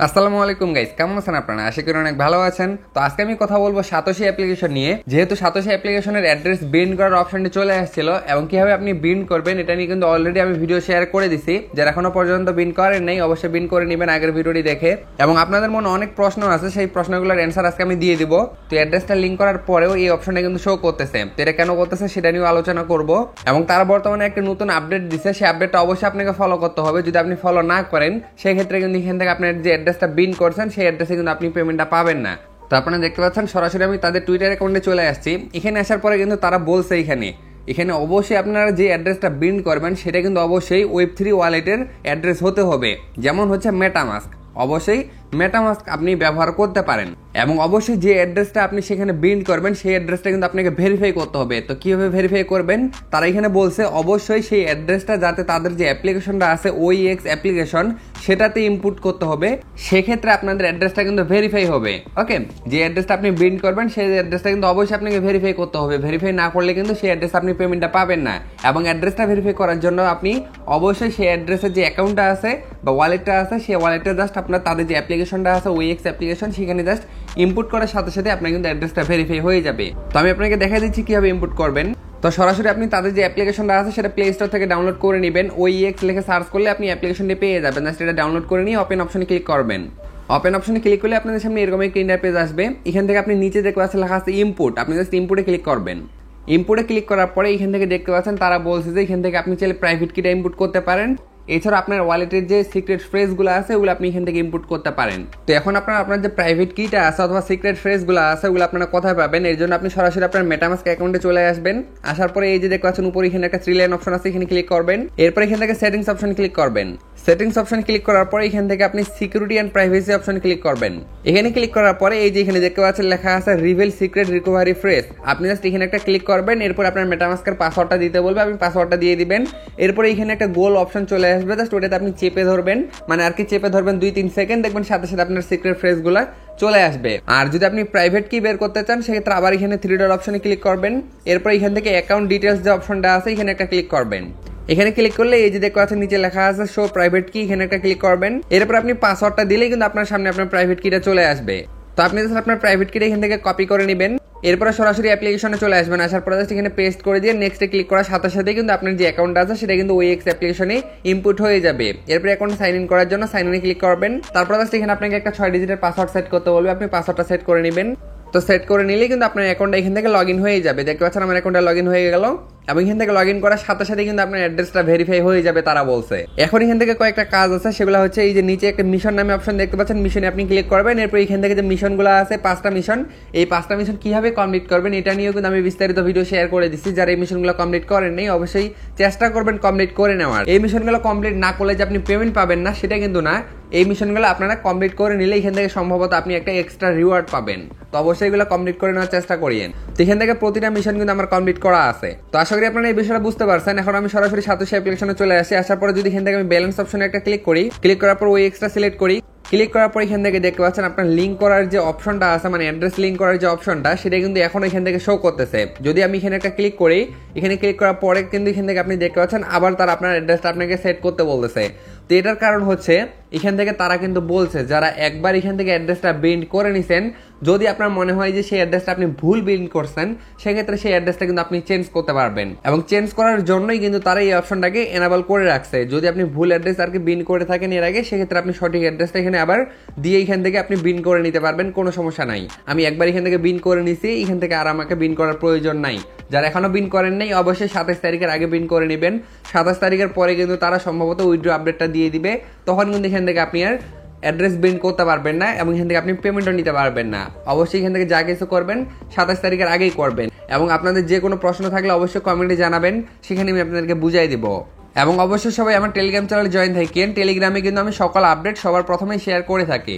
আসসালামু আলাইকুম গাইস, কেমন আছেন আপনারা? আশা করি অনেক ভালো আছেন। তো আজকে আমি কথা বলবো সাতোশি অ্যাপ্লিকেশন নিয়ে। যেহেতু সাতোশি অ্যাপ্লিকেশনের অ্যাড্রেস বিন্ড করার অপশনটি চলে আসছিল এবং কিভাবে আপনি বিন্ড করবেন এটা নিয়ে কিন্তু অলরেডি আমি ভিডিও শেয়ার করে দিছি। যারা এখনো পর্যন্ত বিন্ড করেন নাই অবশ্যই বিন্ড করে নেবেন আগের ভিডিওটি দেখে। এবং আপনাদের মনে অনেক প্রশ্ন আছে, সেই প্রশ্নগুলোর অ্যান্সার আজকে আমি দিয়ে দিব। তো অ্যাড্রেসটা লিঙ্ক করার পরেও এই অপশনটা কিন্তু শো করতেছে, তো এটা কেন করতেছে সেটা নিয়ে আলোচনা করব। এবং তারা বর্তমানে একটা নতুন আপডেট দিচ্ছে, সেই আপডেটটা অবশ্যই আপনাকে ফলো করতে হবে। যদি আপনি ফলো না করেন সেক্ষেত্রে কিন্তু এখান থেকে আপনার যে অ্যাড্রেসটা বিন্ড করছেন সেই অ্যাড্রেসে কিন্তু আপনি পেমেন্টটা পাবেন না। তো আপনারা দেখতে পাচ্ছেন সরাসরি আমি তাদের টুইটার অ্যাকাউন্টে চলে আসছি। এখানে আসার পরে কিন্তু তারা বলছে এখানে অবশ্যই আপনারা যে অ্যাড্রেসটা বিন্ড করবেন সেটা কিন্তু অবশ্যই ওয়েব3 ওয়ালেটের অ্যাড্রেস হতে হবে। যেমন হচ্ছে মেটামাস্ক, অবশ্যই মেটামাস্ক আপনি ব্যবহার করতে পারেন। এবং অবশ্যই যে অ্যাড্রেসটা আপনি সেখানে বিন্ড করবেন সেই অ্যাড্রেসটা কিন্তু আপনাকে ভেরিফাই করতে হবে। তো কিভাবে ভেরিফাই করবেন তারা এখানে বলছে, অবশ্যই সেই অ্যাড্রেসটা যাতে তাদের যে অ্যাপ্লিকেশনটা আছে OEX অ্যাপ্লিকেশন সেটাতে ইনপুট করতে হবে, সেক্ষেত্রে আপনাদের অ্যাড্রেসটা কিন্তু ভেরিফাই হবে। ওকে, যে অ্যাড্রেসটা আপনি বিন্ড করবেন সেই অ্যাড্রেসটা কিন্তু অবশ্যই আপনাকে ভেরিফাই করতে হবে। ভেরিফাই না করলে কিন্তু সেই অ্যাড্রেস আপনি পেমেন্টটা পাবেন না। এবং অ্যাড্রেসটা ভেরিফাই করার জন্য আপনি অবশ্যই সেই অ্যাড্রেসের যে অ্যাকাউন্টটা আছে বা ওয়ালেটটা আছে সেই ওয়ালেটটা জাস্ট আপনার তাদের যে অ্যাপ্লিকেশনটা আছে OEX অ্যাপ্লিকেশন সেখানে জাস্ট ইনপুট করার সাথে সাথে আপনার কিন্তু অ্যাড্রেসটা ভেরিফাই হয়ে যাবে। তো আমি আপনাকে দেখা দিচ্ছি কিভাবে ইনপুট করবেন। তো সরাসরি আপনি তাদের যে অ্যাপ্লিকেশনটা আছে সেটা প্লে স্টোর থেকে ডাউনলোড করে নেবেন। OEX লিখে সার্চ করলে আপনি অ্যাপ্লিকেশনটি পেয়ে যাবেন। জাস্ট এটা ডাউনলোড করে নিয়ে ওপেন অপশনে ক্লিক করবেন। ওপেন অপশনে ক্লিক করলে আপনাদের সামনে এরকম একটা ইন্টারফেস আসবে। এখান থেকে আপনি নিচে দেখতে পাচ্ছেন লেখা আছে ইনপুট, আপনি জাস্ট ইনপুটে ক্লিক করবেন। ইনপুটে ক্লিক করার পরে এখান থেকে দেখতে পাচ্ছেন তারা বলছে যে এখান থেকে আপনি চাইলে প্রাইভেট কিটা ইনপুট করতে পারেন। এছাড়া আপনার ওয়ালেটের যে সিক্রেট ফ্রেজগুলো আছে ওগুলো আপনি এখান থেকে ইনপুট করতে পারেন। তো এখন আপনার যে প্রাইভেট কিটা আছে অথবা সিক্রেট ফ্রেজগুলো আছে ওগুলো আপনারা কোথায় পাবেন? এর জন্য আপনি সরাসরি আপনার মেটামাস্ক অ্যাকাউন্টে চলে আসবেন। আসার পরে এই যে দেখতে পাচ্ছেন উপরে এখানে একটা 3 লাইন অপশন আছে, এখানে ক্লিক করবেন। এরপর এখান থেকে সেটিংস অপশন ক্লিক করবেন। সেটিংস অপশন ক্লিক করার পরে এখান থেকে আপনি security and privacy option click করবেন। এখানে ক্লিক করার পরে এই যে এখানে দেখতে পাচ্ছেন লেখা আছে রিভেল সিক্রেট রিকভারি ফ্রেজ, আপনি জাস্ট এখানে একটা ক্লিক করবেন। এরপর আপনার মেটামাস্কের পাসওয়ার্ডটা দিতে বলবে, আপনি পাসওয়ার্ডটা দিয়ে দিবেন। এরপর এখানে একটা গোল অপশন চলে আসবে, জাস্ট ওটাতে আপনি চেপে ধরবেন, মানে আর কি চেপে ধরবেন 2-3 সেকেন্ড, দেখবেন সাথে সাথে আপনার সিক্রেট ফ্রেজগুলো চলে আসবে। আর যদি আপনি প্রাইভেট কি বের করতে চান সেক্ষেত্রে আবার এখানে 3 ডট অপশনে ক্লিক করবেন। এরপর এখান থেকে অ্যাকাউন্ট ডিটেলস যে অপশনটা আছে এখানে একটা ক্লিক করবেন। এখানে ক্লিক করলে এই যে দেখতে পাচ্ছেন নিচে লেখা আছে শো প্রাইভেট কি, এখানে একটা ক্লিক করবেন। এরপর আপনি পাসওয়ার্ডটা দিলেই কিন্তু আপনার সামনে আপনার প্রাইভেট কিটা চলে আসবে। তো আপনি জাস্ট আপনার প্রাইভেট কিটা এখান থেকে কপি করে নেবেন। এরপরে সরাসরি অ্যাপ্লিকেশনে চলে আসবেন। আসার পরে জাস্ট এখানে পেস্ট করে দিয়ে নেক্সটে ক্লিক করার সাথে সাথে কিন্তু আপনার যে অ্যাকাউন্ট আছে সেটা কিন্তু OEX অ্যাপ্লিকেশনে ইনপুট হয়ে যাবে। এরপর অ্যাকাউন্টে সাইন ইন করার জন্য সাইন ইনে ক্লিক করবেন। তারপর জাস্ট এখানে আপনাকে একটা 6 ডিজিটের পাসওয়ার্ড সেট করতে বলবে, আপনি পাসওয়ার্ডটা সেট করে নেবেন। তো সেট করে নিলেই কিন্তু আপনার অ্যাকাউন্টটা এখান থেকে লগ ইন হয়ে যাবে। দেখতে পাচ্ছেন আমার অ্যাকাউন্টটা লগ ইন হয়ে গেল এবং এখান থেকে লগ ইন করার সাথে সাথে কিন্তু আপনার অ্যাড্রেসটা ভেরিফাই হয়ে যাবে তারা বলছে। এখন এখান থেকে কয়েকটা কাজ আছে, সেগুলো হচ্ছে এই যে নিচে একটা মিশন নামে অপশন দেখতে পাচ্ছেন, মিশনে আপনি ক্লিক করবেন। এরপর এখান থেকে যে মিশনগুলো আছে 5টা মিশন, এই 5টা মিশন কিভাবে কমপ্লিট করবেন এটা নিয়েও কিন্তু আমি বিস্তারিত ভিডিও শেয়ার করে দিচ্ছি। যারা এই মিশনগুলো কমপ্লিট করেন নাই অবশ্যই চেষ্টা করবেন কমপ্লিট করে নেওয়ার। এই মিশনগুলো কমপ্লিট না করলে যে আপনি পেমেন্ট পাবেন না সেটা কিন্তু না, এই মিশনগুলো আপনারা কমপ্লিট করে নিলে এখান থেকে সম্ভবত আপনি একটা এক্সট্রা রিওয়ার্ড পাবেন। তো অবশ্যই এগুলো কমপ্লিট করে নেওয়ার চেষ্টা করিয়েন। তো এখান থেকে প্রতিটা মিশন কিন্তু আমার কমপ্লিট করা আছে। তো আশা করি আপনারা এই বিষয়টা বুঝতে পারছেন। এখন আমি সরাসরি সাতোশি অ্যাপ্লিকেশনে চলে আসি। আসার পরে যদি এখান থেকে আমি ব্যালেন্স অপশনে একটা ক্লিক করি, ক্লিক করার পর OEXটা সিলেক্ট করি। ক্লিক করার পর এখান থেকে দেখতে পাচ্ছেন আপনার লিঙ্ক করার যে অপশনটা আছে, মানে অ্যাড্রেস লিঙ্ক করার যে অপশনটা সেটা কিন্তু এখন এখান থেকে শো করতেছে। যদি আমি এখানে একটা ক্লিক করি, এখানে ক্লিক করার পরে কিন্তু এখান থেকে আপনি দেখতে পাচ্ছেন আবার তারা আপনার অ্যাড্রেসটা আপনাকে সেট করতে বলতেছে। তো এটার কারণ হচ্ছে এখান থেকে তারা কিন্তু বলছে যারা একবার এখান থেকে অ্যাড্রেসটা বিল্ড করে নিছেন, যদি আপনার মনে হয় যে সেই অ্যাড্রেসটা আপনি ভুল বিল্ড করছেন সেক্ষেত্রে সেই অ্যাড্রেসটা কিন্তু আপনি চেঞ্জ করতে পারবেন। এবং চেঞ্জ করার জন্যই কিন্তু তারা এই অপশনটাকে এনাবল করে রাখছে। যদি আপনি ভুল অ্যাড্রেস আর কি বিল্ড করে থাকেন এর আগে, সেক্ষেত্রে আপনি সঠিক অ্যাড্রেসটা এখানে আবার দিয়ে এখান থেকে আপনি বিন করে নিতে পারবেন, কোনো সমস্যা নাই। আমি একবার এখান থেকে বিন করে নিছি, এখান থেকে আর আমাকে বিন করার প্রয়োজন নাই। যারা এখনো বিন করেন নাই অবশ্যই 27 তারিখের আগে বিন করে নেবেন। 27 তারিখের পরে কিন্তু তারা সম্ভবত উইথড্র আপডেটটা দিয়ে দিবে, তখন কিন্তু এখান থেকে আপনি আর অ্যাড্রেস বিন করতে পারবেন না এবং এখান থেকে আপনি পেমেন্টও নিতে পারবেন না। অবশ্যই এখান থেকে যা কিছু করবেন 27 তারিখের আগেই করবেন। এবং আপনাদের যে কোনো প্রশ্ন থাকলে অবশ্যই কমেন্টে জানাবেন, সেখানে আমি আপনাদেরকে বুঝাই দিব। এবং অবশ্যই সবাই আমার টেলিগ্রাম চ্যানেলে জয়েন থাকেন। টেলিগ্রামে কিন্তু আমি সকল আপডেট সবার প্রথমেই শেয়ার করে থাকি।